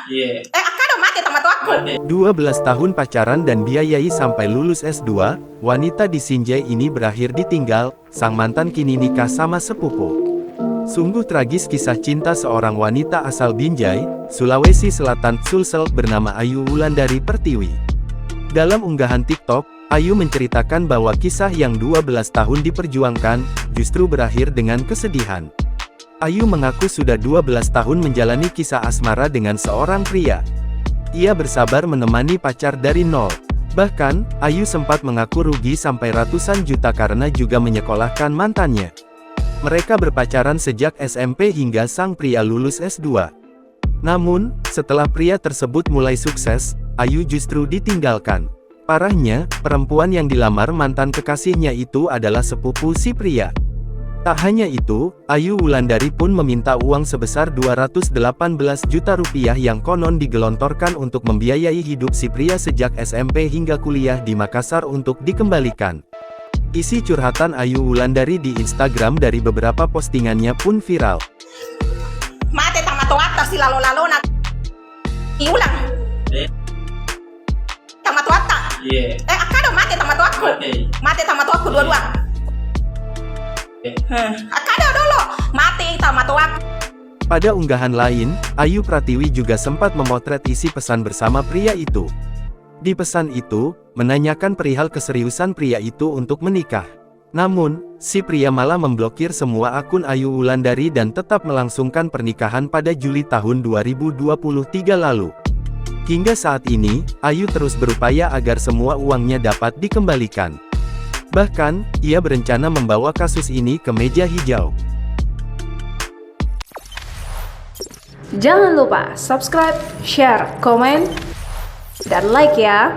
Iya. Akado mati sama tuh aku. 12 tahun pacaran dan biayai sampai lulus S2, wanita di Sinjai ini berakhir ditinggal, sang mantan kini nikah sama sepupu. Sungguh tragis kisah cinta seorang wanita asal Binjai, Sulawesi Selatan, Sulsel bernama Ayu Wulandari Pertiwi. Dalam unggahan TikTok, Ayu menceritakan bahwa kisah yang 12 tahun diperjuangkan, justru berakhir dengan kesedihan. Ayu mengaku sudah 12 tahun menjalani kisah asmara dengan seorang pria. Ia bersabar menemani pacar dari nol. Bahkan, Ayu sempat mengaku rugi sampai ratusan juta karena juga menyekolahkan mantannya. Mereka berpacaran sejak SMP hingga sang pria lulus S2. Namun, setelah pria tersebut mulai sukses, Ayu justru ditinggalkan. Parahnya, perempuan yang dilamar mantan kekasihnya itu adalah sepupu si pria. Tak hanya itu, Ayu Wulandari pun meminta uang sebesar 218 juta rupiah yang konon digelontorkan untuk membiayai hidup si pria sejak SMP hingga kuliah di Makassar untuk dikembalikan. Isi curhatan Ayu Wulandari di Instagram dari beberapa postingannya pun viral. Mati sama tuh atas si lalu-lalu nak. Iulang. Sama tuh atas. Iya. Akado mati sama tuh aku. Mati sama tuh aku dua-dua. Akado dulu. Mati sama tuh aku. Pada unggahan lain, Ayu Pratiwi juga sempat memotret isi pesan bersama pria itu. Di pesan itu, menanyakan perihal keseriusan pria itu untuk menikah. Namun, si pria malah memblokir semua akun Ayu Wulandari dan tetap melangsungkan pernikahan pada Juli tahun 2023 lalu. Hingga saat ini, Ayu terus berupaya agar semua uangnya dapat dikembalikan. Bahkan, ia berencana membawa kasus ini ke meja hijau. Jangan lupa subscribe, share, komen, dan like ya.